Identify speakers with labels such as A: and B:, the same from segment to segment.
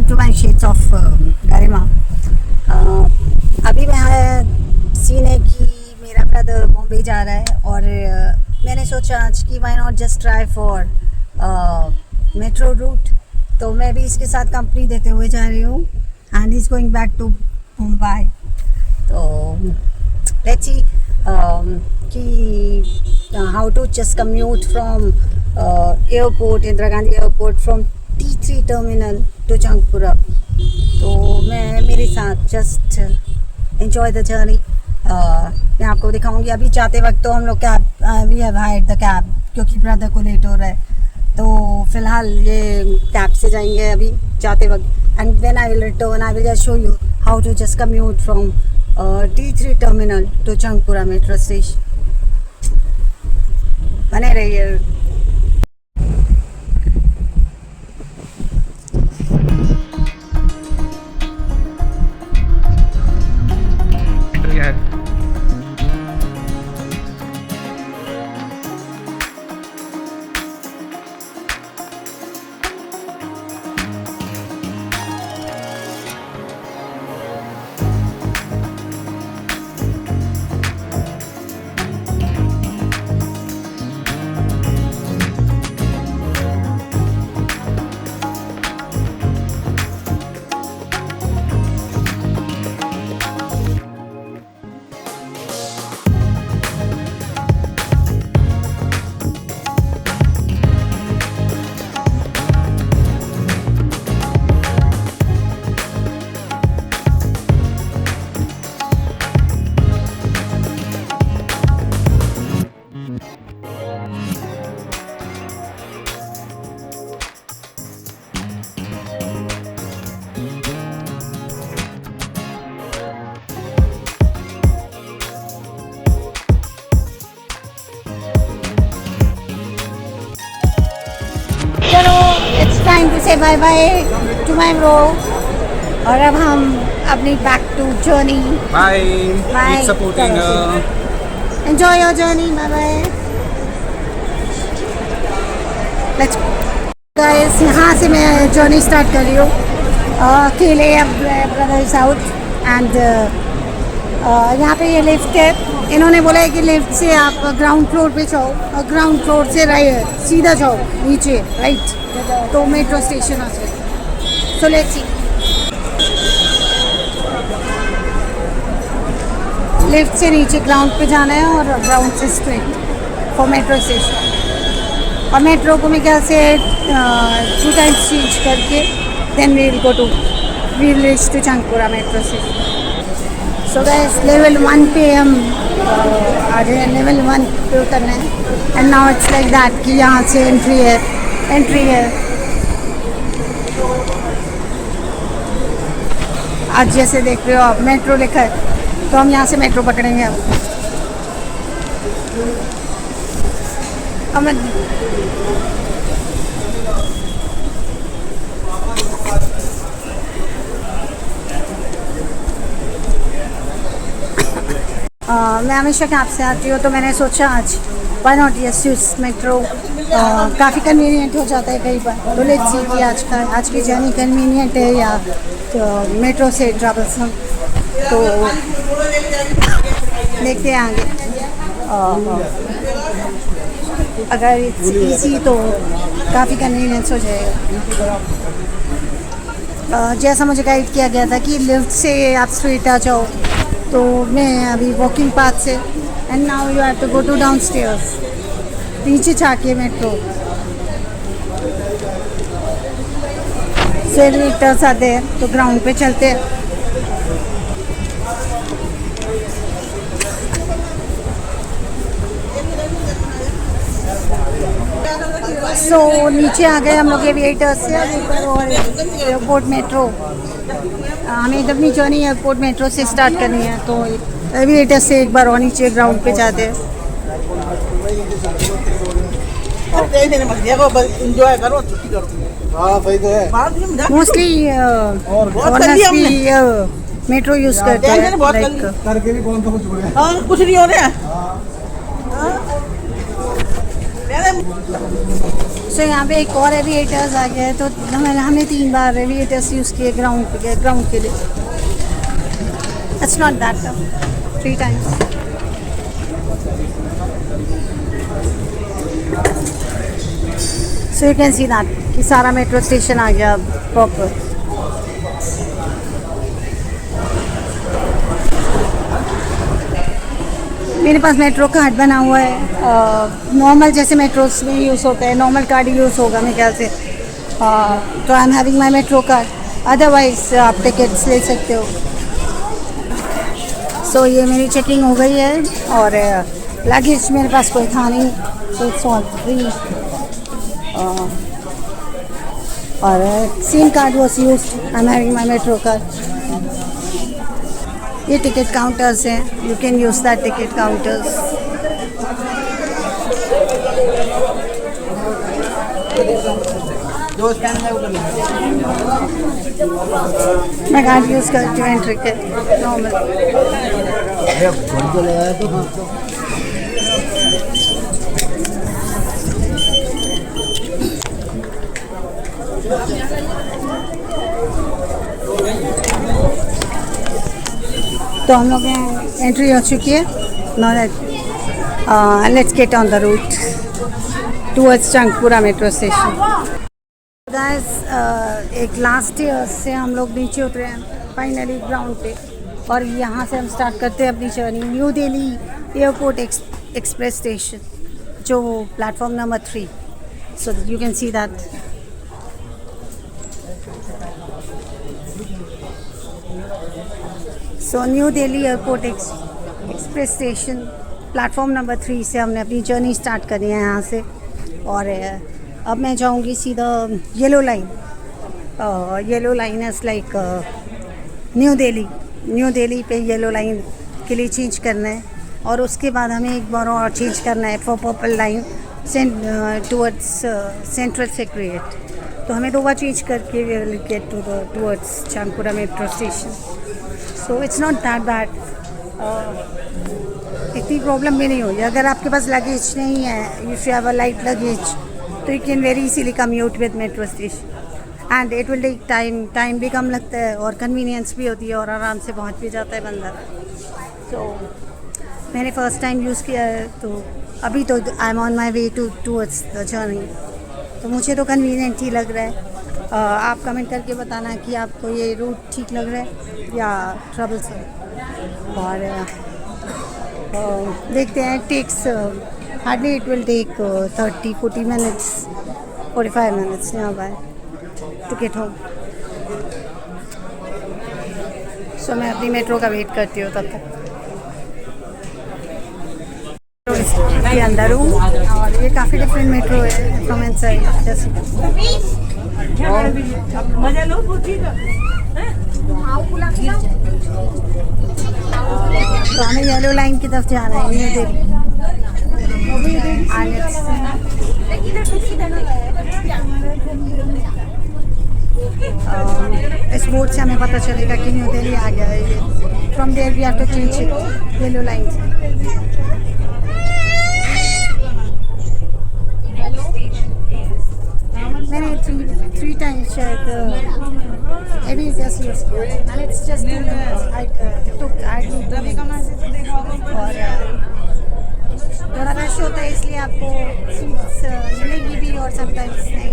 A: to my shades of Garima. अभी मैं scene है कि मेरा ब्रदर बॉम्बे जा रहा है और मैंने सोचा आज कि why not just try for metro route, तो मैं भी इसके साथ कंपनी देते हुए जा रही हूँ and is going back to Mumbai. तो लेट्स सी कि how to just commute from airport, Indira Gandhi airport, from T3 terminal to Jangpura. तो मैं मेरे साथ जस्ट एंजॉय द जर्नी। मैं आपको दिखाऊंगी। अभी जाते वक्त तो हम लोग cab, we have hired the cab क्योंकि ब्रदर को लेट हो रहा है, तो फिलहाल ये कैब से जाएंगे अभी जाते वक्त। And when I will return I will just show you how to just commute from T3 terminal to Jangpura metro station. बने रहिए। चलो it's time to say bye bye to my bro. और अब हम अपनी back to journey.
B: Bye.
A: Bye.
B: Keep supporting
A: enjoy your journey. Bye bye. Let's guys, यहाँ से मैं जर्नी स्टार्ट कर रही हूँ अकेले। अब ब्रदर इज आउट एंड यहाँ पे ये लिफ्ट है। इन्होंने बोला है कि लिफ्ट से आप ग्राउंड फ्लोर पे जाओ और ग्राउंड फ्लोर से राइट सीधा जाओ नीचे राइट, तो मेट्रो स्टेशन आ जाए। So let's see. लिफ्ट से नीचे ग्राउंड पे जाना है और ग्राउंड से स्ट्रेट फॉर मेट्रो स्टेशन। और मेट्रो को मैं क्या से 2 टाइम्स चेंज करके then we will go to reach to Jangpura metro station. So guys, level 1 पे हम आज लेवल 1 पे उतरना है and now it's like that कि यहाँ से एंट्री है। आज जैसे देख रहे हो आप मेट्रो लिखा है, तो हम यहाँ से मेट्रो पकड़ेंगे अब। मैं हमेशा कैब से आती हूँ, तो मैंने सोचा आज why not yes use metro. काफ़ी कन्वीनियंट हो जाता है कई बार। तो लेट्स सी कि आज की जर्नी कन्वीनियंट है या तो मेट्रो से ट्रैवल्सम, तो देखते हैं आगे। अगर इट्स ईजी तो काफ़ी कन्वीनियंस हो जाएगा। जैसा मुझे गाइड किया गया था कि लिफ्ट से आप स्ट्रेट आ जाओ, तो मैं अभी वॉकिंग पाथ से and now you have to go to down stairs, नीचे जाके मेट्रो से मीटर्स आते हैं, तो ग्राउंड पे चलते हैं। सो नीचे आ गए हम लोग एविएटर्स से और एयरपोर्ट मेट्रो। हमें अपनी जर्नी एयरपोर्ट मेट्रो से स्टार्ट करनी है, तो एविएटर से एक बार और नीचे ग्राउंड पे जाते हैं। मोस्टली मेट्रो यूज करते हैं।
C: कुछ नहीं हो रहा।
A: सो यहाँ पे एक और एविएटर्स आ गया है, तो हमने 3 बार एविएटर्स यूज़ किए ग्राउंड के लिए. It's not that tough, 3 times. So you can see that कि सारा मेट्रो स्टेशन आ गया प्रॉपर. मेरे पास मेट्रो कार्ड बना हुआ है. नॉर्मल जैसे मेट्रोस में यूज़ होता है, नॉर्मल कार्ड यूज़ होगा मेरे ख्याल से. तो I am having my metro card. Otherwise आप टिकट्स ले सकते हो. सो ये मेरी चेकिंग हो गई है और लगेज मेरे पास कोई था नहीं, सो इट्स ऑल फ्री. और SIM card was used. I am having my metro card. ये टिकट काउंटर्स हैं, you can use that ticket counters. मैं कार्ड यूज़ करती हूँ एंट्री के नॉर्मल. तो हम लोग एंट्री हो चुकी है. Now let's get on the route towards Jangpura metro station. Guys, एक लास्ट ईयर से हम लोग नीचे उतरे हैं फाइनली ग्राउंड पे, और यहाँ से हम स्टार्ट करते हैं अपनी journey New Delhi airport express station, जो platform number 3. So you can see that. So New Delhi airport express station platform number 3 से हमने अपनी जर्नी स्टार्ट करी है यहाँ से. और अब मैं जाऊँगी सीधा yellow line. Yellow line is like new Delhi पे येलो लाइन के लिए चेंज करना है, और उसके बाद हमें एक बार और चेंज करना है for purple line towards central secretariat. तो हमें 2 बार चेंज करके we will get towards Jangpura metro station. So it's not that bad. इतनी प्रॉब्लम भी नहीं होगी. अगर आपके पास लगेज नहीं है, if you have a light luggage, तो you can very easily commute with metro station. And it will take time भी कम लगता है और कन्वीनियंस भी होती है, और आराम से पहुंच भी जाता है बंदा. सो मैंने फ़र्स्ट टाइम यूज़ किया है, तो अभी तो I am on my way towards the journey. तो मुझे तो कन्वीनियंट ही लग रहा है. आप कमेंट करके बताना कि आपको ये रूट ठीक लग रहा है या ट्रबलसम. और देखते हैं. Takes hardly it will take 30-40 minutes, 45 minutes यहाँ by to get home. So मैं अपनी मेट्रो का वेट करती हूँ तब तक. के अंदर हूँ, और ये काफ़ी डिफरेंट मेट्रो है फ्रॉम इनसाइड. तो हमें येलो लाइन की तरफ जाना है न्यू दिल्ली. इस बोर्ड से हमें पता चलेगा कि न्यू दिल्ली आ गया है. ये from there we have to change yellow line से. मैंने 3 टाइम्स शायद एवी जस्ट यूज किया, एंड इट्स जस्ट और थोड़ा रश होता है, इसलिए आपको सीट्स मिलेगी भी और समटाइम्स नहीं.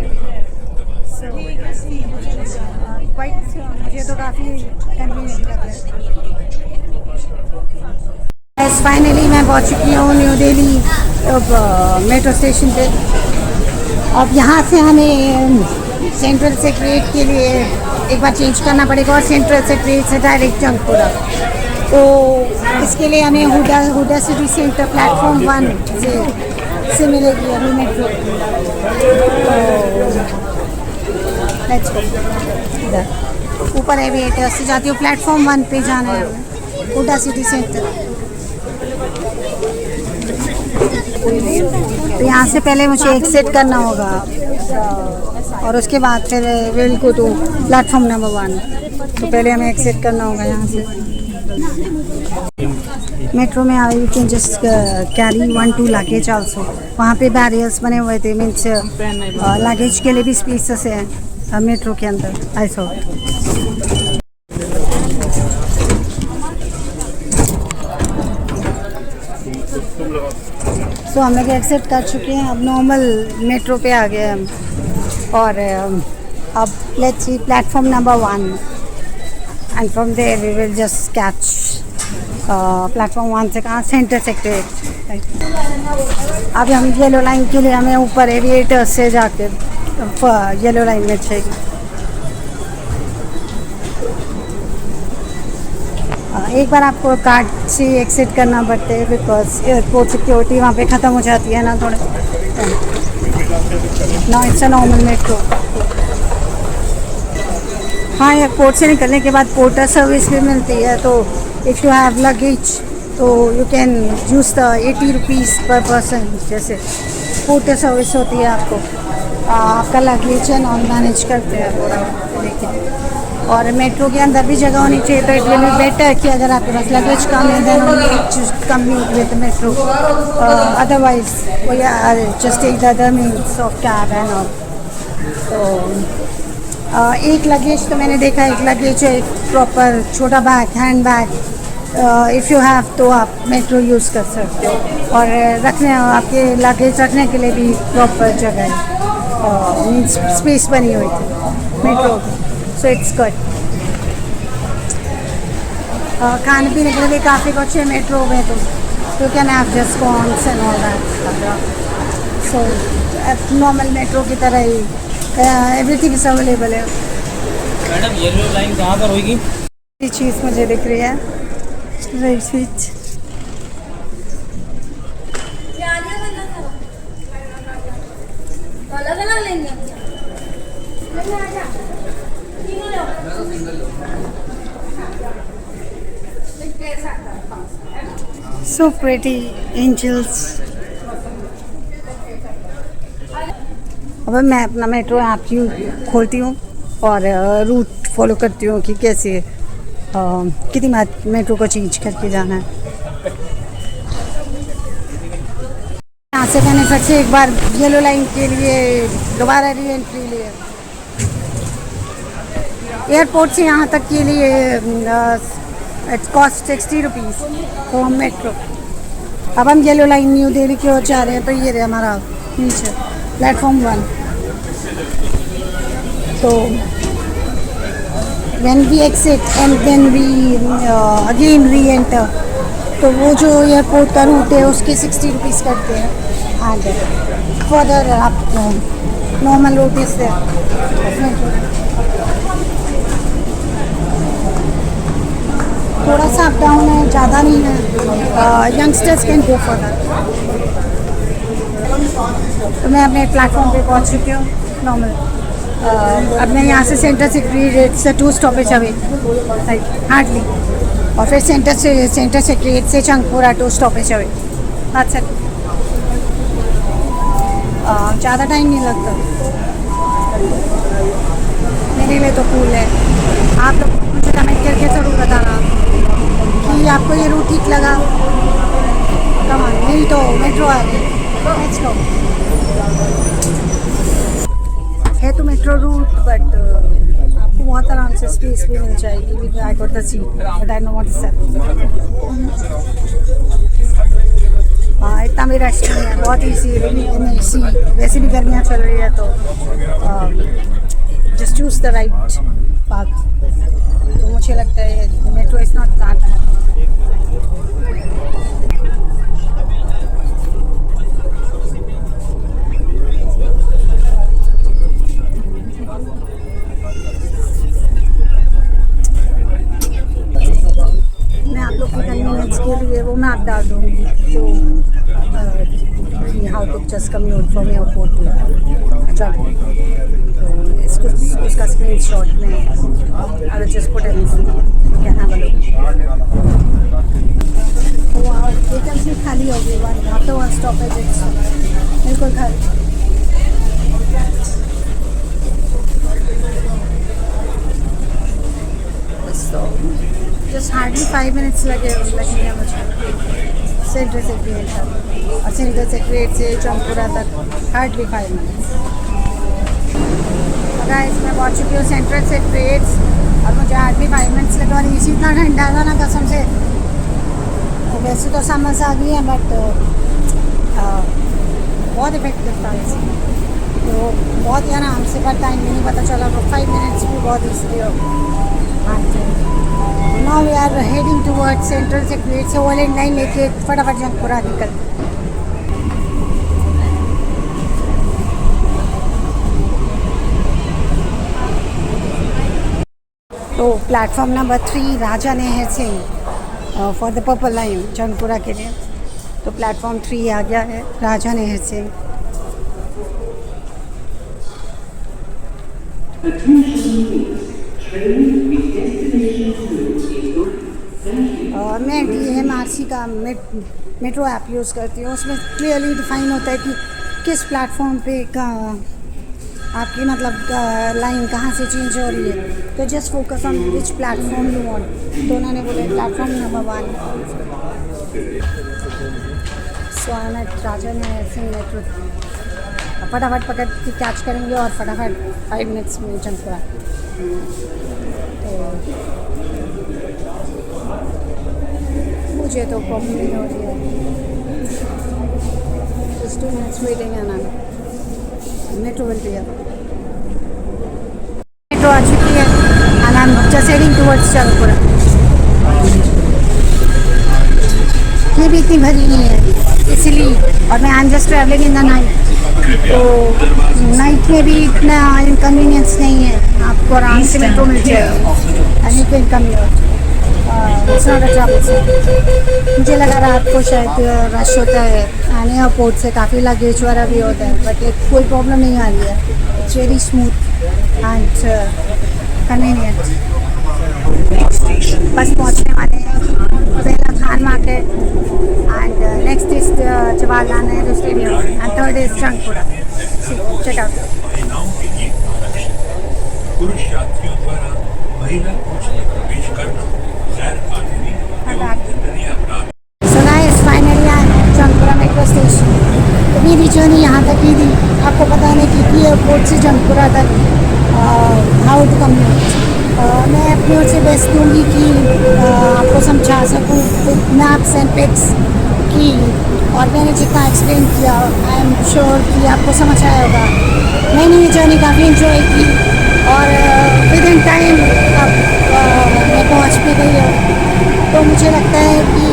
A: सो क्वाइट मुझे तो काफ़ी कन्वीनियंट लग रहा है. फाइनली मैं पहुंच चुकी हूँ न्यू दिल्ली मेट्रो स्टेशन पे. अब यहाँ से हमें सेंट्रल सेक्रेटरीट के लिए एक बार चेंज करना पड़ेगा, और सेंट्रल सेक्रेटरीट से डायरेक्ट चंगपुरा. तो इसके लिए हमें हुडा सिटी सेंटर प्लेटफॉर्म 1 से मिलेगी अभी मेट्रो. Let's go. इधर ऊपर एविएटर से जाती हूँ. प्लेटफॉर्म 1 पे जाना है हमें, हुडा सिटी सेंटर. तो यहाँ से पहले मुझे एग्जिट करना होगा, और उसके बाद फिर will go to platform number 1. तो पहले हमें एग्जिट करना होगा यहाँ से. मेट्रो में you can just carry 1-2 luggage also. वहाँ पे बैरियर्स बने हुए थे, मीन्स लगेज के लिए भी स्पेसेस है मेट्रो के अंदर। आई सॉ सो हम लोग एक्सेप्ट कर चुके हैं, अब नॉर्मल मेट्रो पे आ गए हम। और अब let's see platform number 1 and from there we will just catch platform 1 से कहाँ, सेंटर सेक्रेटरीट। अब हम येलो लाइन के लिए हमें ऊपर एविएटर्स से जाके येलो लाइन में चाहिए। एक बार आपको कार्ड से एक्सिट करना पड़ता है बिकॉज एयरपोर्ट सिक्योरिटी वहाँ पे ख़त्म हो जाती है ना थोड़े। No it's a normal metro. हाँ, एयरपोर्ट से निकलने के बाद पोर्टर सर्विस भी मिलती है, तो इफ़ यू हैव लगेज तो you can use the 80 rupees पर पर्सन। जैसे पोर्टर सर्विस होती है, आपको आपका लगेज है नॉन मैनेज करते हैं पूरा। देखिए, और मेट्रो के अंदर भी जगह होनी चाहिए, तो इट विल बी बेटर कि अगर आपके पास लगेज कम है then only commute with metro, otherwise we are just take the other means of cab and all. तो एक लगेज तो मैंने देखा, एक लगेज है, एक प्रॉपर छोटा bag, hand bag, if you have तो आप मेट्रो यूज़ कर सकते हो। और रखने आपके लगेज रखने के लिए भी प्रॉपर जगह है, मीन्स स्पेस बनी हुई थी मेट्रो। So it's good. खाने पीने के लिए भी काफ़ी कुछ है मेट्रो में, तो you can have just corns and all that. So normal metro की तरह ही एवरीथिंग इज अवेलेबल है।
B: मैडम येलो लाइन कहाँ पर होगी?
A: ये चीज़ मुझे दिख रही है, राइट स्विच।
C: अलग-अलग लेंगे।
A: So pretty angels। अब मैं अपना मेट्रो ऐप खोलती हूँ और रूट फॉलो करती हूँ कि कैसे कितनी मेट्रो को चेंज करके जाना है। यहाँ से मैंने फिर से एक बार येलो लाइन के लिए दोबारा री एंट्री लिए। एयरपोर्ट से यहाँ तक के लिए it's cost 60 rupees from metro. अब हम येलो लाइन न्यू दिल्ली की ओर जा रहे हैं, तो ये रहे हमारा नीचे प्लेटफॉर्म 1। तो when we exit and then we again re-enter, तो वो जो एयरपोर्ट का रूट है उसके 60 रुपीज़ करते हैं। एंड फर्दर आप नॉर्मल रूट इज देयर। थोड़ा सा अप डाउन है, ज़्यादा नहीं है, youngsters can go for that. तो मैं अपने प्लेटफॉर्म पे पहुंच चुकी हूँ नॉर्मल। अब मैं यहाँ से सेंटर सेक्रेटरीट से 2 स्टॉपेज अवे हार्डली, और फिर सेंटर सेक्रेटरीट से चंगपुरा 2 स्टॉपेज अवे। अच्छा, ज़्यादा टाइम नहीं लगता मेरे लिए, तो कूल है। आप लोग मुझे कमेंट करके ज़रूर बताना कि आपको ये रूट ठीक लगा। कमान नहीं तो मेट्रो आ गई, लेट्स गो। है तो मेट्रो रूट, बट आपको बहुत आराम से स्पेस भी मिल जाएगी। I got the seat but I know what is that. हाँ, इतना भी रश नहीं है, बहुत ईजी। वैसे भी गर्मियाँ चल रही है, तो just choose the right path. तो मुझे लगता है metro is not that bad. मैं आप लोग की कन्वीनियंस के लिए वो मैप डाल दूँगी जो how to just commute from airport to चलो। तो इसका स्क्रीन शॉट में I will just put everything, you can have a look. Wow, vacancy खाली हो गई। आफ्टर 1 स्टॉपेज बिल्कुल खाली। So just हार्डली 5 मिनट्स लगेंगे मुझे सेंट्रल सेक्रेट तक, और सेंट्रल सेक्रेट से चौंकपुरा तक हार्डली 5 मिनट्स। गाइस मैं पहुंच चुकी हूँ सेंट्रल सेक्रेट्स और मुझे हार्डली 5 मिनट्स लगे, और इसी इतना ठंडा था ना कसम से। तो वैसे तो समझ आ गई है बट बहुत इफेक्टिव था इसे, तो बहुत ही आराम से, पर टाइम भी नहीं पता चला, 5 मिनट्स भी बहुत ईजिली हो। Now we are heading towards central secretariat से ओवरलैंड लाइन लेके फटाफट जंगपुरा निकल। तो प्लेटफॉर्म नंबर 3 राजा नेहर से for the purple line Jangpura के लिए, तो प्लेटफॉर्म 3 आ गया है राजा नेहर से। मैं DMRC का मेट्रो ऐप यूज़ करती हूँ, उसमें क्लियरली डिफाइन होता है कि किस प्लेटफॉर्म पे आपकी मतलब लाइन कहाँ से चेंज हो रही है, तो just focus on which platform you want. तो उन्होंने बोले platform number 1। So I am at राजा नेहर से मेट्रो, फटाफट पकड़ के कैच करेंगे और फटाफट 5 मिनट्स में जंगपुरा। तो मुझे तो प्रॉब्लम नहीं हो रही है, जस्ट 2 मिनट्स वेटिंग है ना, मेट्रो मिल रही है। मेट्रो आ चुकी है and I am just heading towards Jangpura. ये भी इतनी भरी नहीं है इसीलिए, और मैं I am just travelling in the night, तो नाइट में भी इतना इनकन्वीनियंस नहीं है, आपको आराम से मेट्रो मिल जाएगी एंड यू कैन कम्यूट। मुझे लगा रात को शायद रश होता है एंड एयरपोर्ट से काफ़ी लगेज वाला भी होता है, बट कोई प्रॉब्लम नहीं आ रही है, it's very smooth and convenient. बस पहुंचने वाले हैं, पहला Khan market and next is Jawaharlal Nehru stadium and third is Jangpura. Check out.
C: पुरुष यात्रियों द्वारा महिला कोच में प्रवेश करना गैर कानूनी एवं दंडनीय अपराध।
A: So guys, finally I am at Jangpura metro station. तो मेरी जर्नी यहाँ तक ही थी, आपको बताने की कि एयरपोर्ट से जंगपुरा तक हाउ टू कम्यूट। मैं अपनी ओर से बेस्ट दूँगी कि आपको समझा सकूँ विद मैप्स एंड पिक्स की, और मैंने जितना एक्सप्लेन किया आई एम श्योर कि आपको समझ आया होगा। मैंने ये जर्नी काफ़ी इन्जॉय की और विद इन टाइम अब मैं पहुँच भी गई हूँ, तो मुझे लगता है कि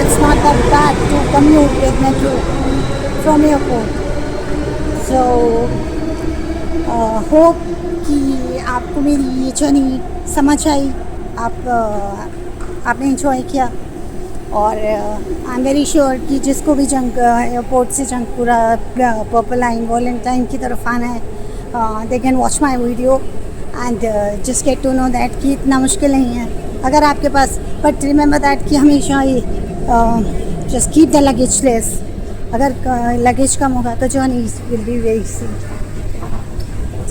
A: it's not that bad to commute with metro from airport. So hope कि आपको मेरी ये जर्नी समझ आई, आपने इंजॉय किया, और आई एम वेरी श्योर कि जिसको भी एयरपोर्ट से Jangpura purple line overland line की तरफ आना है, they can watch my video and just get to know that कि इतना मुश्किल नहीं है अगर आपके पास, बट रिमेंबर दैट कि हमेशा ही just keep the luggage less. अगर लगेज कम होगा तो journey will be very easy.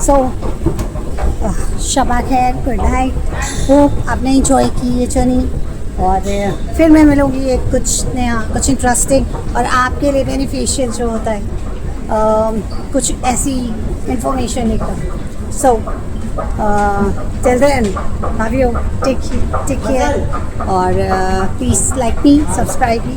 A: So शबा खैर, गुड नाइट, होप आपने इंजॉय की ये जर्नी, और फिर मैं मिलूँगी एक कुछ नया, कुछ इंटरेस्टिंग और आपके लिए बेनिफिशियल जो होता है, कुछ ऐसी इंफॉर्मेशन लेकर। So till then love you, take care, और please like me, subscribe me.